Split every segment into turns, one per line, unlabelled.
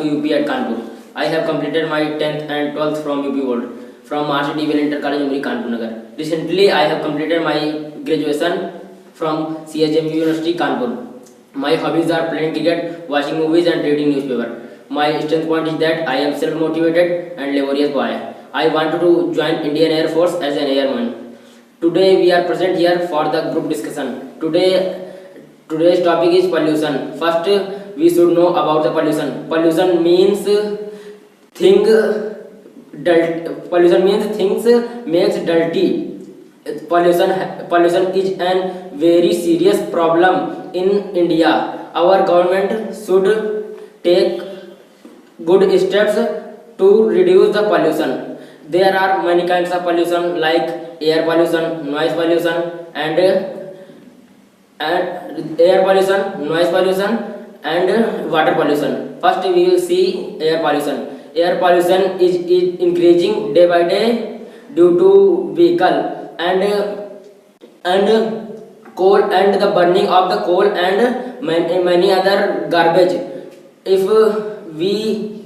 to UP at Kanpur. I have completed my 10th and 12th from UP World from RCT Inter College Umri Kanpur Nagar. Recently I have completed my graduation from CHMU University Kanpur. My hobbies are playing cricket, watching movies and reading newspaper. My strength point is that I am self-motivated and laborious boy. I wanted to join Indian Air Force as an airman. Today we are present here for the group discussion. Today's topic is pollution. First, we should know about the pollution. Pollution means things makes dirty. Pollution is a very serious problem in India. Our government should take good steps to reduce the pollution. There are many kinds of pollution like air pollution, noise pollution, and water pollution. First, we will see air pollution. Air pollution is increasing day by day due to vehicle and coal and the burning of the coal and many other garbage. If we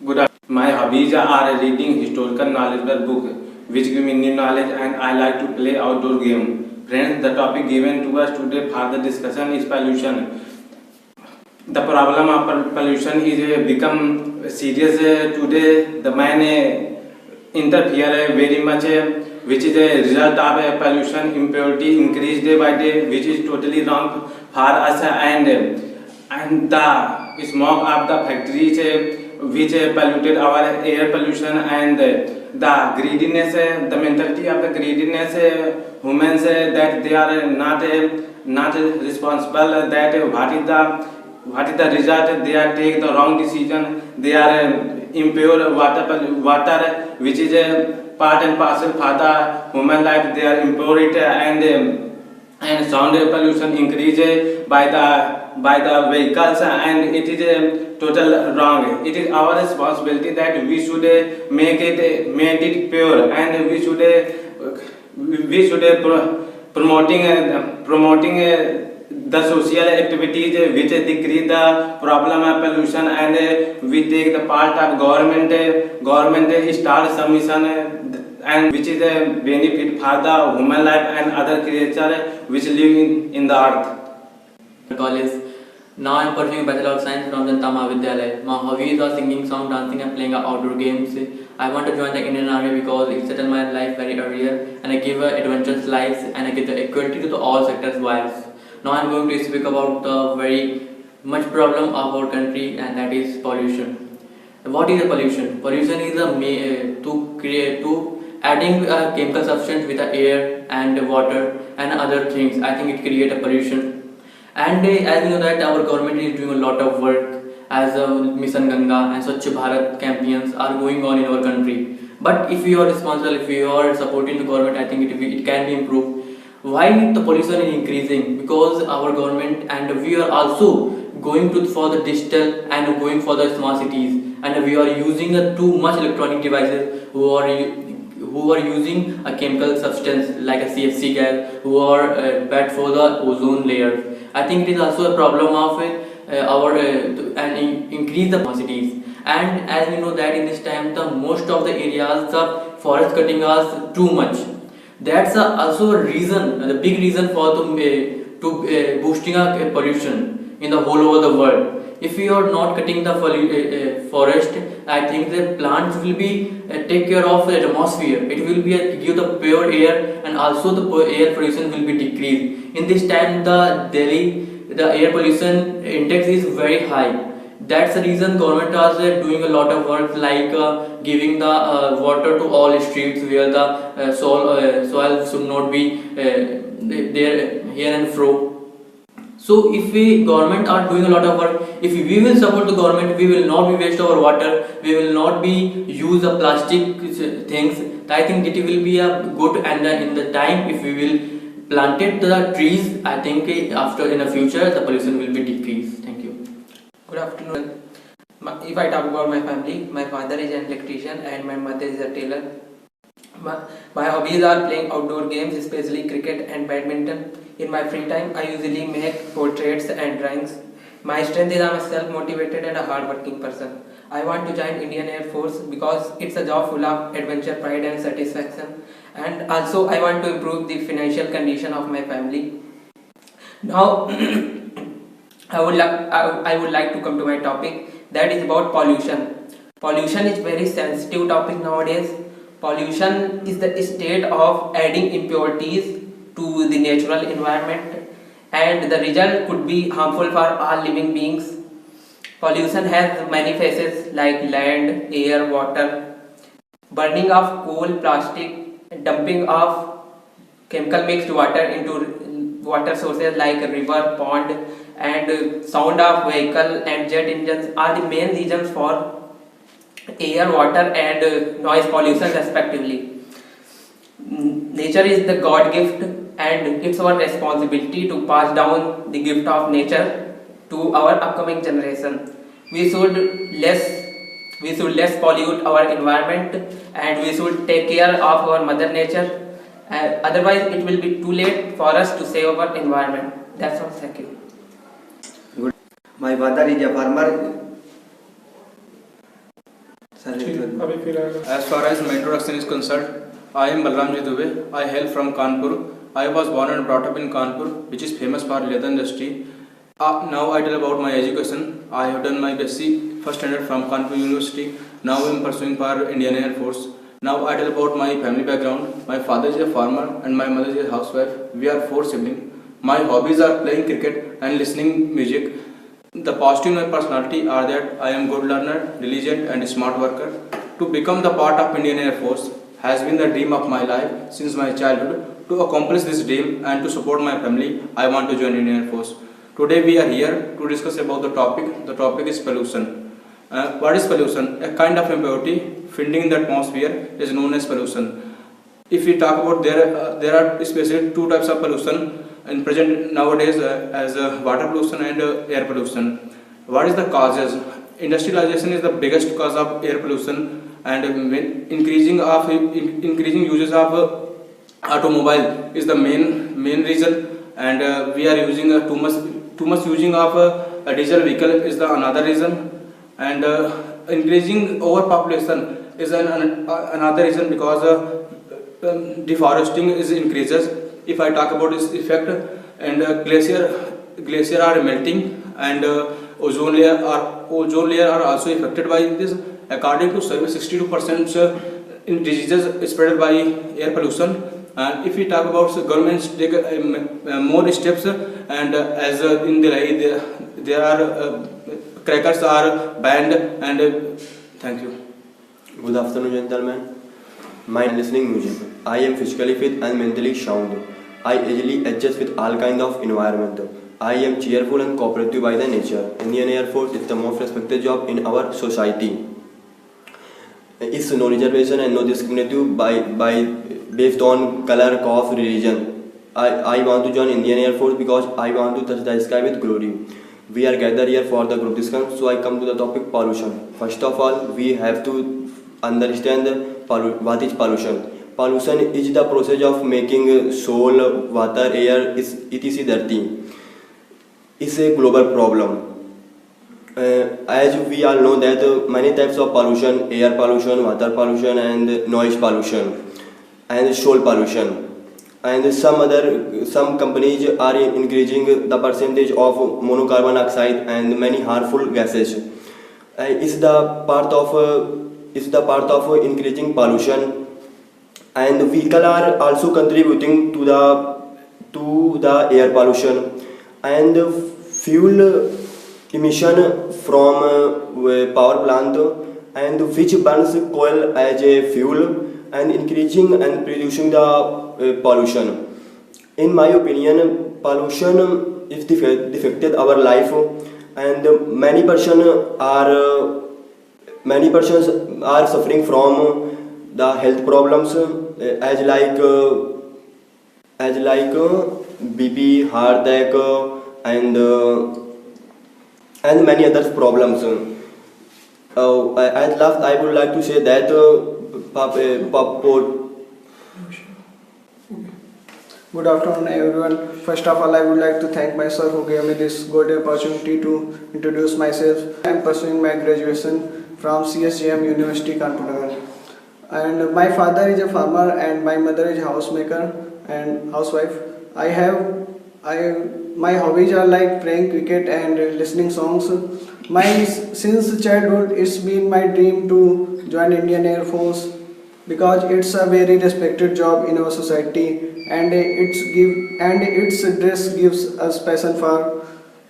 Good afternoon. My hobbies are reading historical knowledgeable book which give me new knowledge, and I like to play outdoor game. Friends, the topic given to us today for the discussion is pollution. The problem of pollution is become serious today. The man interfere very much, which is a result of pollution. Impurity increase day by day, which is totally wrong for us, and the smoke of the factories which polluted our air pollution, and the greediness, the mentality of the greediness, humans that they are not responsible, that what is the result, they are take the wrong decision. They are impure water which is a part and parcel for the human life. They are impure it, and sound pollution increase by the vehicles, and it is total wrong. It is our responsibility that we should make it pure, and we should promoting the social activities which decrease the problem of pollution, and we take the part of government start some mission, and which is a benefit for the human life and other creatures which live in the earth.
College. Now I am pursuing Bachelor of Science from Janata Mahavidyalaya. My hobbies are singing, song, dancing and playing outdoor games. I want to join the Indian Army because it settled my life very earlier, and I give adventurous lives, and I give the equality to all sectors wives. Now I am going to speak about the very much problem of our country, and that is pollution. What is the pollution? Pollution is adding chemical substance with the air and water and other things. I think it creates a pollution. And as we know that our government is doing a lot of work, as Mission Ganga and Swachh Bharat campaigns are going on in our country. But if you are responsible, if you are supporting the government, I think it can be improved. Why the pollution is increasing? Because our government and we are also going for the digital and going for the smart cities, and we are using too much electronic devices who are using a chemical substance like a CFC gas, who are bad for the ozone layer. I think it is also a problem of and increase the cities. And as we know that in this time the most of the areas the forest cutting are too much. That's also a reason, the big reason for boosting pollution in the whole over the world. If we are not cutting the forest, I think the plants will be take care of the atmosphere. It will be give the pure air, and also the air pollution will be decreased. In this time, the air pollution index is very high. That's the reason government is doing a lot of work, like giving the water to all streets where the soil should not be there here and fro. So if we government are doing a lot of work, if we will support the government, we will not be waste our water, we will not be use the plastic things. I think it will be a good, and in the time if we will planted the trees, I think after in the future the pollution will be decreased. Thank you.
Good afternoon. If I talk about my family, my father is an electrician and my mother is a tailor. My hobbies are playing outdoor games, especially cricket and badminton. In my free time, I usually make portraits and drawings. My strength is I'm a self-motivated and a hard-working person. I want to join Indian Air Force because it's a job full of adventure, pride and satisfaction. And also I want to improve the financial condition of my family. Now I would like to come to my topic, that is about pollution. Pollution is very sensitive topic nowadays. Pollution is the state of adding impurities to the natural environment, and the result could be harmful for all living beings. Pollution has many faces like land, air, water. Burning of coal, plastic, dumping of chemical mixed water into water sources like a river, pond, and sound of vehicle and jet engines are the main reasons for air, water and noise pollution respectively. Nature is the God gift, and it's our responsibility to pass down the gift of nature to our upcoming generation. We should less pollute our environment, and we should take care of our mother nature. Otherwise, it will be too late for us to save our environment. That's all. Thank you.
Good. My father is a farmer.
As far as my introduction is concerned, I am Balramji Dubey. I hail from Kanpur. I was born and brought up in Kanpur, which is famous for leather industry. Now I tell about my education. I have done my BSc first standard from Kanpur University. Now I am pursuing for Indian Air Force. Now I tell about my family background. My father is a farmer and my mother is a housewife. We are 4 siblings. My hobbies are playing cricket and listening music. The positive in my personality are that I am good learner, diligent and smart worker. To become the part of Indian Air Force has been the dream of my life since my childhood. To accomplish this dream and to support my family, I want to join Indian Air Force. Today we are here to discuss about the topic. The topic is pollution. What is pollution? A kind of impurity finding in the atmosphere is known as pollution. If we talk about there are especially 2 types of pollution in present nowadays as water pollution and air pollution. What is the causes? Industrialization is the biggest cause of air pollution, and increasing uses of automobile is the main reason, and we are using too much using of a diesel vehicle is the another reason, and increasing overpopulation is another reason because deforesting is increases. If I talk about this effect, and glacier are melting, and ozone layer are also affected by this. According to survey, 62% in diseases spread by air pollution. And if we talk about governments take more steps, and as in Delhi there are crackers are banned, and thank you.
Good afternoon, gentlemen. My listening music. I am physically fit and mentally sound. I easily adjust with all kind of environment. I am cheerful and cooperative by the nature. Indian Air Force is the most respected job in our society. It's no reservation and no discriminative by based on color, caste, religion. I want to join Indian Air Force because I want to touch the sky with glory. We are gathered here for the group discussion, so I come to the topic pollution. First of all, we have to understand what is pollution. Pollution is the process of making soil, water, air, etc. dirty. It's a global problem. As we all know that many types of pollution, air pollution, water pollution and noise pollution and soil pollution. And some companies are increasing the percentage of monocarbon dioxide and many harmful gases. It's the part of increasing pollution. And vehicles are also contributing to the air pollution, and fuel emission from power plant and which burns coal as a fuel and increasing and producing the pollution. In my opinion, pollution is affected our life, and many persons are suffering from the health problems as like BP, heart attack, and many other problems. At last, I would like to say that
Good afternoon, everyone. First of all, I would like to thank my sir who gave me this good opportunity to introduce myself. I am pursuing my graduation from CSJM University, Kanpur. And my father is a farmer and my mother is a housemaker and housewife. My hobbies are like playing cricket and listening songs. Since childhood, it's been my dream to join Indian Air Force because it's a very respected job in our society, and its dress gives us passion for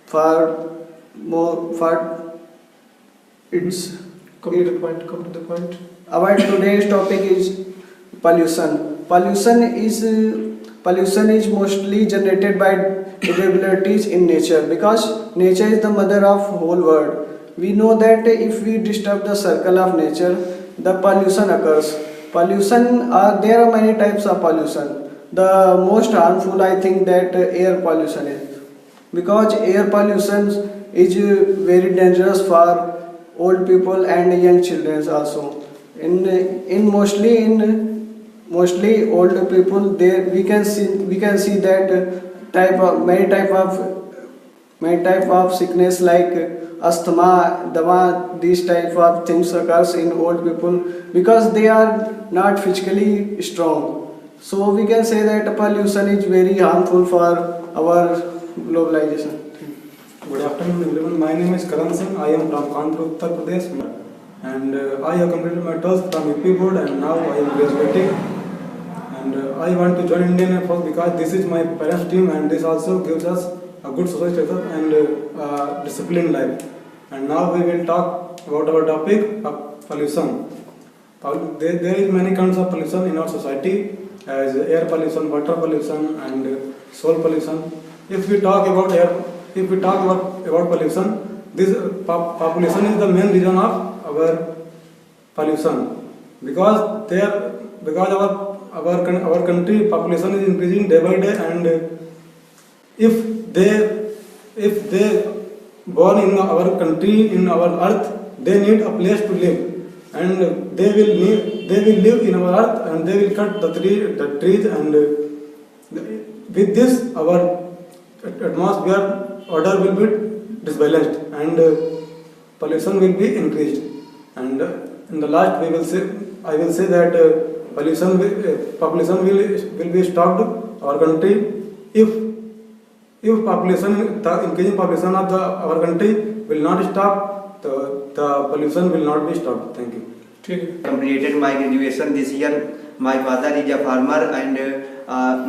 for its.
Come to the point.
Our today's topic is pollution. Pollution is mostly generated by irregularities in nature because nature is the mother of whole world. We know that if we disturb the circle of nature, the pollution occurs. There are many types of pollution. The most harmful, I think, that air pollution is, because air pollution is very dangerous for old people and young children also. Mostly older people, there we can see that many type of sickness like asthma, dama, these type of things occurs in old people because they are not physically strong. So we can say that pollution is very harmful for our globalization.
Good afternoon, everyone. My name is Karan Singh. I am from Kanpur, Uttar Pradesh, and I have completed my 12th from UP board, and now I am graduating. And I want to join Indian Air Force because this is my parents' dream, and this also gives us a good social status and disciplined life. And now we will talk about our topic of pollution. There is many kinds of pollution in our society, as air pollution, water pollution, and soil pollution. If we talk about pollution, this population is the main reason of our pollution because our country population is increasing day by day, and if they born in our country, in our earth, they need a place to live, and they will live in our earth, and they will cut the trees, and with this our atmosphere order will be disbalanced, and pollution will be increased. And in the last I will say that population will be stopped our country if the increasing population of our country will not stop, the pollution will not be stopped. Thank you.
Completed my graduation this year. My father is a farmer, and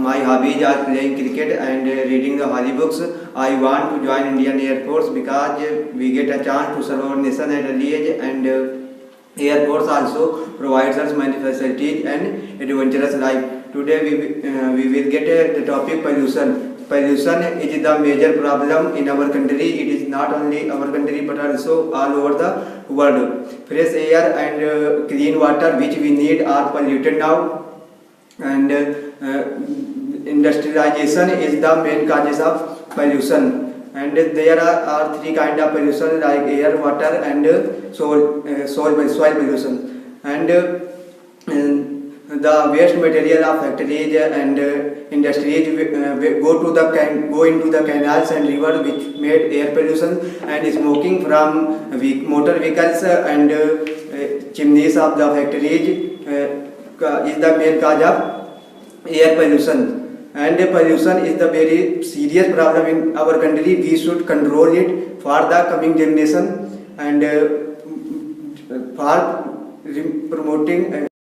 my hobbies are playing cricket and reading the holy books. I want to join Indian Air Force because we get a chance to serve our nation at early age, and Air Force also provides us many facilities and adventurous life. Today we will get the topic pollution. Pollution is the major problem in our country. It is not only our country but also all over the world. Fresh air and clean water which we need are polluted now, and industrialization is the main causes of pollution. And there are three kinds of pollution like air, water, and soil pollution. And the waste material of factories and industries go into the canals and river, which made air pollution, and smoking from motor vehicles and chimneys of the factories is the main cause of air pollution. And pollution is the very serious problem in our country. We should control it for the coming generation, and for promoting